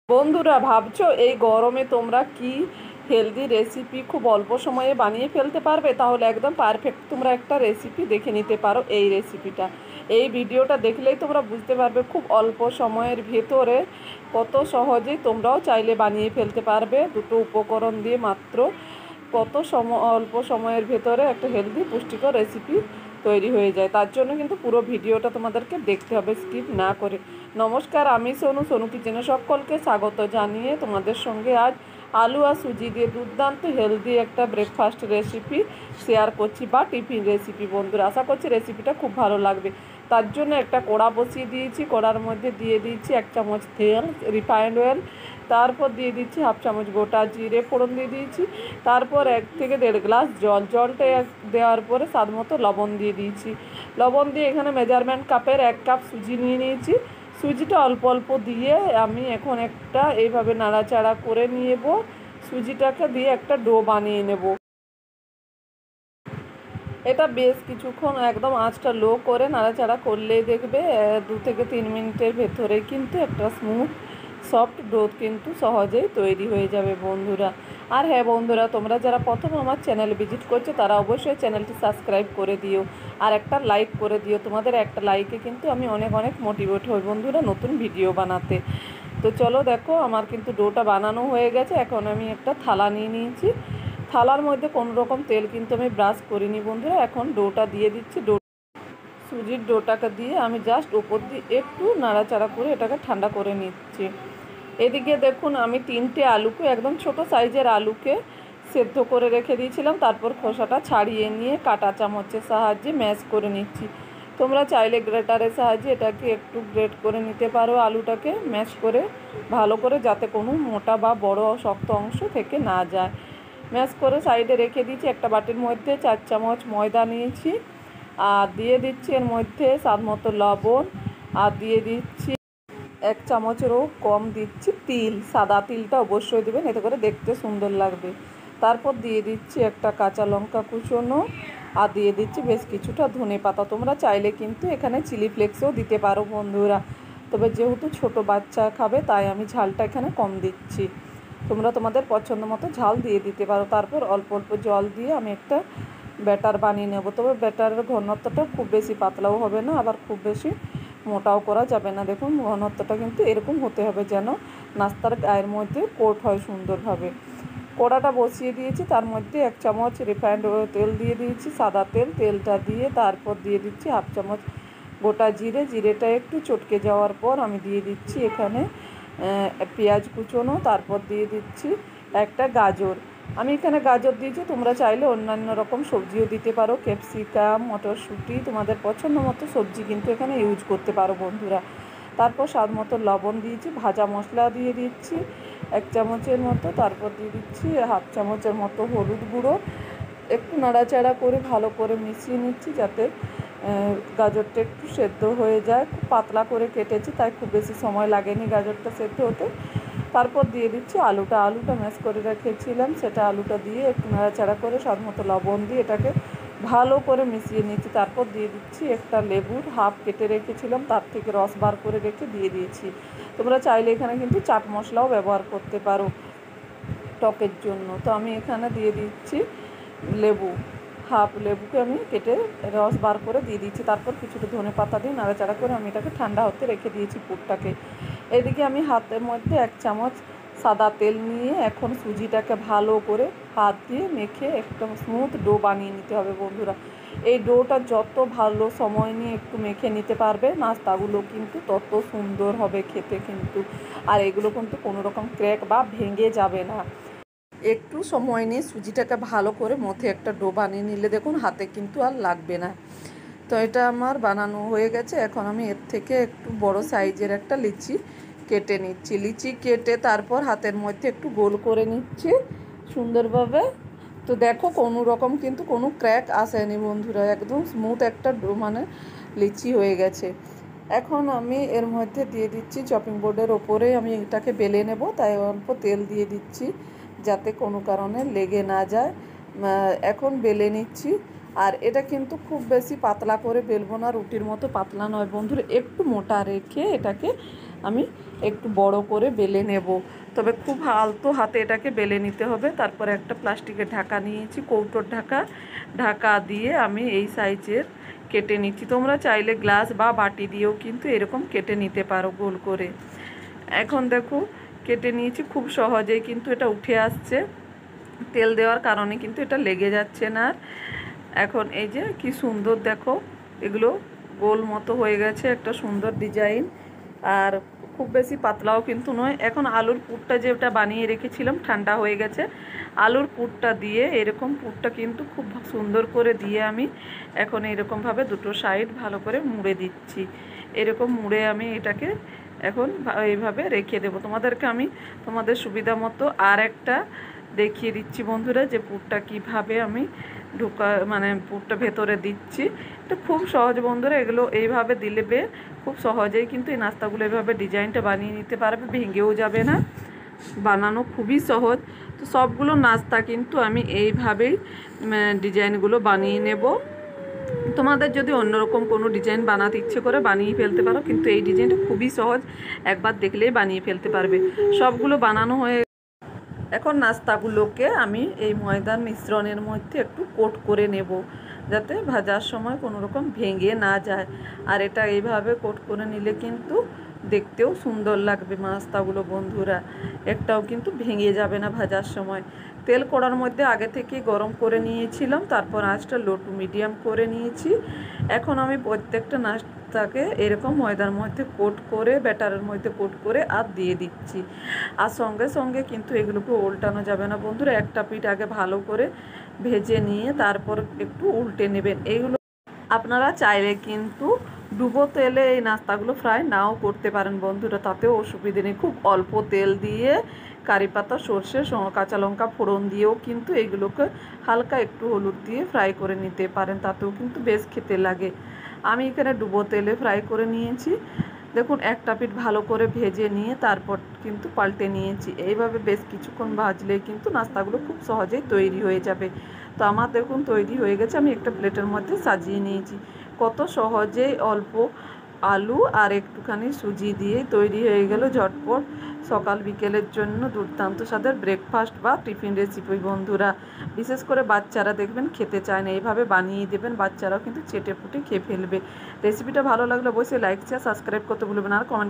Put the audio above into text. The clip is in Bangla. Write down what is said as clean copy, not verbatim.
বন্ধুরা, ভাবছো এই গরমে তোমরা কি হেলদি রেসিপি খুব অল্প সময়ে বানিয়ে ফেলতে পারবে? তাহলে একদম পারফেক্ট তোমরা একটা রেসিপি দেখে নিতে পারো। এই রেসিপিটা, এই ভিডিওটা দেখলেই তোমরা বুঝতে পারবে খুব অল্প সময়ের ভেতরে কত সহজেই তোমরাও চাইলে বানিয়ে ফেলতে পারবে দুটো উপকরণ দিয়ে মাত্র। কত অল্প সময়ের ভেতরে একটা হেলদি পুষ্টিকর রেসিপি তৈরি হয়ে যায়। তার জন্য কিন্তু পুরো ভিডিওটা তোমাদেরকে দেখতে হবে, স্কিপ না করে। নমস্কার, আমি সোনু কিচেনে সকলকে স্বাগত জানিয়ে তোমাদের সঙ্গে আজ আলু আর সুজি দিয়ে দুর্দান্ত হেলদি একটা ব্রেকফাস্ট রেসিপি শেয়ার করছি, বা টিফিন রেসিপি। বন্ধুরা, আশা করছি রেসিপিটা খুব ভালো লাগবে। তার জন্য একটা কড়া বসিয়ে দিয়েছি, কড়ার মধ্যে দিয়ে দিচ্ছি 1 চামচ তেল, রিফাইন্ড অয়েল। তারপর দিয়ে দিচ্ছি 1/2 চামচ গোটা জিরে ফোড়ন দিয়ে দিয়েছি। তারপর 1 থেকে 1.5 গ্লাস জলটা দেওয়ার পরে স্বাদ মতো লবণ দিয়ে দিয়েছি। লবণ দিয়ে এখানে মেজারমেন্ট কাপের 1 কাপ সুজি নিয়ে নিয়েছি। সুজিটা অল্প অল্প দিয়ে আমি এখন একটা এইভাবে নাড়াচাড়া করে নেব। সুজিটাকে দিয়ে একটা ডো বানিয়ে নেব। এটা বেশ কিছুক্ষণ একদম আঁচটা লো করে নাড়াচাড়া করলেই দেখবে 2 থেকে 3 মিনিটের ভেতরে কিন্তু একটা স্মুথ সফট ডো কিন্তু সহজেই তৈরি হয়ে যাবে বন্ধুরা। আর হ্যাঁ বন্ধুরা, তোমরা যারা প্রথম আমার চ্যানেল ভিজিট করছো তারা অবশ্যই চ্যানেলটি সাবস্ক্রাইব করে দিও, আর একটা লাইক করে দিও। তোমাদের একটা লাইকে কিন্তু আমি অনেক অনেক মোটিভেট হই বন্ধুরা নতুন ভিডিও বানাতে। তো চলো দেখো, আমার কিন্তু ডোটা বানানো হয়ে গেছে। এখন আমি একটা থালা নিয়ে নিয়েছি। থালার মধ্যে কোনো রকম তেল কিন্তু আমি ব্রাশ করিনি বন্ধুরা। এখন ডোটা দিয়ে দিচ্ছি। সুজির ডোটাকে দিয়ে আমি জাস্ট উপর দিয়ে একটু নাড়াচাড়া করে এটাকে ঠান্ডা করে নিচ্ছি। এদিকে দেখুন, আমি 3টে আলুকে, একদম ছোট সাইজের আলুকে সেদ্ধ করে রেখে দিয়েছিলাম। তারপর খোসাটা ছাড়িয়ে নিয়ে কাঁটা চামচের সাহায্যে ম্যাশ করে নিচ্ছি। তোমরা চাইলে গ্রেটারের সাহায্যে এটাকে একটু গ্রেট করে নিতে পারো, আলুটাকে ম্যাশ করে ভালো করে, যাতে কোনো মোটা বা বড় শক্ত অংশ থেকে না যায়। ম্যাশ করে সাইডে রেখে দিয়েছি। একটা বাটির মধ্যে 4 চামচ ময়দা নিয়েছি, আর দিয়ে দিচ্ছি এর মধ্যে স্বাদ মতো লবণ, আর দিয়ে দিচ্ছি 1 চামচেরও কম দিচ্ছি তিল। সাদা তিলটা অবশ্যই দেবেন, এতে করে দেখতে সুন্দর লাগবে। তারপর দিয়ে দিচ্ছি একটা কাঁচা লঙ্কা কুচোনো, আর দিয়ে দিচ্ছি বেশ কিছুটা ধনে পাতা। তোমরা চাইলে কিন্তু এখানে চিলি ফ্লেক্সও দিতে পারো বন্ধুরা, তবে যেহেতু ছোট বাচ্চা খাবে তাই আমি ঝালটা এখানে কম দিচ্ছি। তোমরা তোমাদের পছন্দ মতো ঝাল দিয়ে দিতে পারো। তারপর অল্প অল্প জল দিয়ে আমি একটা ব্যাটার বানিয়ে নেব। তবে ব্যাটারের ঘনত্বটা খুব বেশি পাতলাও হবে না, আবার খুব বেশি মোটাও করা যাবে না। দেখুন, ঘনত্বটা কিন্তু এরকম হতে হবে যেন নাস্তার গায়ের মধ্যে কোট হয় সুন্দরভাবে। কড়াটা বসিয়ে দিয়েছি, তার মধ্যে 1 চামচ রিফাইন্ড তেল দিয়ে দিয়েছি, সাদা তেল। তেলটা দিয়ে তারপর দিয়ে দিচ্ছি 1/2 চামচ গোটা জিরেটা একটু চটকে যাওয়ার পর আমি দিয়ে দিচ্ছি এখানে পেঁয়াজ কুচোনো। তারপর দিয়ে দিচ্ছি একটা গাজর। আমি এখানে গাজর দিয়েছি, তোমরা চাইলে অন্যান্য রকম সবজিও দিতে পারো, ক্যাপসিকাম, মটরশুঁটি, তোমাদের পছন্দ মতো সবজি কিন্তু এখানে ইউজ করতে পারো বন্ধুরা। তারপর স্বাদ মতো লবণ দিয়েছি, ভাজা মশলা দিয়ে দিচ্ছি 1 চামচের মতো। তারপর দিয়ে দিচ্ছি 1/2 চামচের মতো হলুদ গুঁড়ো। একটু নাড়াচাড়া করে ভালো করে মিশিয়ে নিচ্ছি, যাতে গাজরটা একটু সেদ্ধ হয়ে যায়। খুব পাতলা করে কেটেছি, তাই খুব বেশি সময় লাগেনি গাজরটা সেদ্ধ হতে। তারপর দিয়ে দিচ্ছি আলুটা ম্যাশ করে রেখেছিলাম, সেটা আলুটা দিয়ে একটু নাড়াচাড়া করে স্বাদ মতো লবণ দিয়ে এটাকে ভালো করে মিশিয়ে নিচ্ছি। তারপর দিয়ে দিচ্ছি একটা লেবুর হাফ কেটে রেখেছিলাম, তার থেকে রস বার করে রেখে দিয়ে দিয়েছি। তোমরা চাইলে এখানে কিন্তু চাট মশলাও ব্যবহার করতে পারো টকের জন্য। তো আমি এখানে দিয়ে দিচ্ছি লেবু, হাফ লেবুকে আমি কেটে রস বার করে দিয়ে দিচ্ছি। তারপর কিছুটা ধনে পাতা দিয়ে নাড়াচাড়া করে আমি এটাকে ঠান্ডা হতে রেখে দিয়েছি পুরটাকে। এদিকে আমি হাতের মধ্যে 1 চামচ সাদা তেল নিয়ে এখন সুজিটাকে ভালো করে হাত দিয়ে মেখে একদম স্মুথ ডো বানিয়ে নিতে হবে বন্ধুরা। এই ডোটা যত ভালো সময় নিয়ে একটু মেখে নিতে পারবে, নাস্তাগুলো কিন্তু তত সুন্দর হবে খেতে কিন্তু। আর এগুলো কিন্তু কোনো রকম ক্র্যাক বা ভেঙে যাবে না। একটু সময় নিয়ে সুজিটাকে ভালো করে মথে একটা ডো বানিয়ে নিলে দেখুন হাতে কিন্তু আর লাগবে না। তো এটা আমার বানানো হয়ে গেছে। এখন আমি এর থেকে একটু বড় সাইজের একটা লিচি কেটে নিচ্ছি। লিচি কেটে তারপর হাতের মধ্যে একটু গোল করে নিচ্ছি সুন্দরভাবে। তো দেখো, কোনো রকম কিন্তু কোনো ক্র্যাক আসেনি বন্ধুরা, একদম স্মুথ একটা ডো মানে লিচি হয়ে গেছে। এখন আমি এর মধ্যে দিয়ে দিচ্ছি চপিং বোর্ডের ওপরে আমি এটাকে বেলে নেব, তাই অল্প তেল দিয়ে দিচ্ছি যাতে কোনো কারণে লেগে না যায়। এখন বেলে নিচ্ছি। আর এটা কিন্তু খুব বেশি পাতলা করে বেলবো না, রুটির মতো পাতলা নয় বন্ধুরা, একটু মোটা রেখে এটাকে আমি একটু বড় করে বেলে নেব। তবে খুব আলতো হাতে এটাকে বেলে নিতে হবে। তারপরে একটা প্লাস্টিকের ঢাকা নিয়েছি, কৌটোর ঢাকা, ঢাকা দিয়ে আমি এই সাইজের কেটে নিচ্ছি। তোমরা চাইলে গ্লাস বা বাটি দিয়েও কিন্তু এরকম কেটে নিতে পারো গোল করে। এখন দেখো কেটে নিয়েছি, খুব সহজেই কিন্তু এটা উঠে আসছে। তেল দেওয়ার কারণে কিন্তু এটা লেগে যাচ্ছে না। এখন এই যে কি সুন্দর দেখো, এগুলো গোল মতো হয়ে গেছে, একটা সুন্দর ডিজাইন। আর খুব বেশি পাতলাও কিন্তু নয়। এখন আলুর পুরটা যেটা বানিয়ে রেখেছিলাম ঠান্ডা হয়ে গেছে, আলুর পুরটা দিয়ে এরকম পুরটা কিন্তু খুব সুন্দর করে দিয়ে আমি এখন এরকমভাবে দুটো সাইড ভালো করে মুড়ে দিচ্ছি। এরকম মুড়ে আমি এটাকে এখন এইভাবে রেখে দেবো। তোমাদেরকে আমি তোমাদের সুবিধা মতো আর একটা দেখিয়ে দিচ্ছি বন্ধুরা, যে পুরটা কিভাবে আমি মানে পুরটা ভেতরে দিচ্ছি। এটা খুব সহজ বন্ধুরা, এগুলো এইভাবে দিলে খুব সহজেই কিন্তু এই নাস্তাগুলো এইভাবে ডিজাইনটা বানিয়ে নিতে পারবে, ভেঙেও যাবে না, বানানো খুবই সহজ। তো সবগুলো নাস্তা কিন্তু আমি এইভাবেই ডিজাইনগুলো বানিয়ে নেব। তোমাদের যদি অন্যরকম কোনো ডিজাইন বানাতে ইচ্ছে করে বানিয়ে ফেলতে পারো, কিন্তু এই ডিজাইনটা খুবই সহজ, একবার দেখলেই বানিয়ে ফেলতে পারবে। সবগুলো বানানো হয়ে এখন নাস্তাগুলোকে আমি এই ময়দার মিশ্রণের মধ্যে একটু কোট করে নেব, যাতে ভাজার সময় কোনো রকম ভেঙে না যায়। আর এটা এইভাবে কোট করে নিলে কিন্তু দেখতেও সুন্দর লাগবে নাস্তাগুলো বন্ধুরা, একটাও কিন্তু ভেঙে যাবে না ভাজার সময়। তেল কড়ার মধ্যে আগে থেকে গরম করে নিয়েছিলাম, তারপর আঁচটা লো টু মিডিয়াম করে নিয়েছি। এখন আমি প্রত্যেকটা নাস্তাকে এরকম ময়দার মধ্যে কোট করে, ব্যাটারের মধ্যে কোট করে আর দিয়ে দিচ্ছি। আর সঙ্গে সঙ্গে কিন্তু এগুলোকে উল্টানো যাবে না বন্ধুরা, একটা পিঠ আগে ভালো করে ভেজে নিয়ে তারপর একটু উল্টে নেবেন। এইগুলো আপনারা চাইলে কিন্তু ডুবো তেলে এই নাস্তাগুলো ফ্রাই নাও করতে পারেন বন্ধুরা, তাতেও অসুবিধে নেই। খুব অল্প তেল দিয়ে কারি পাতা, সর্ষে, কাঁচা লঙ্কা ফোড়ন দিয়েও কিন্তু এগুলোকে হালকা একটু হলুদ দিয়ে ফ্রাই করে নিতে পারেন, তাতেও কিন্তু বেশ খেতে লাগে। আমি এখানে ডুবো তেলে ফ্রাই করে নিয়েছি। দেখুন একটা পিঠ ভালো করে ভেজে নিয়ে তারপর কিন্তু পাল্টে নিয়েছি। এইভাবে বেশ কিছুক্ষণ ভাজলেই কিন্তু নাস্তাগুলো খুব সহজেই তৈরি হয়ে যাবে। তো আমার দেখুন তৈরি হয়ে গেছে, আমি একটা প্লেটের মধ্যে সাজিয়ে নিয়েছি। কত সহজেই অল্প আলু আর একটুখানি সুজি দিয়ে তৈরি হয়ে গেল ঝটপট সকাল বিকেলের জন্য দুর্দান্ত স্বাদের ব্রেকফাস্ট বা টিফিন রেসিপি বন্ধুরা। বিশেষ করে বাচ্চারা দেখবেন খেতে চায় না, এইভাবে বানিয়ে দেবেন, বাচ্চারাও কিন্তু চেটে পুটে খেয়ে ফেলবে। রেসিপিটা ভালো লাগলে অবশ্যই লাইক শেয়ার সাবস্ক্রাইব করতে ভুলবেন, আর কমেন্ট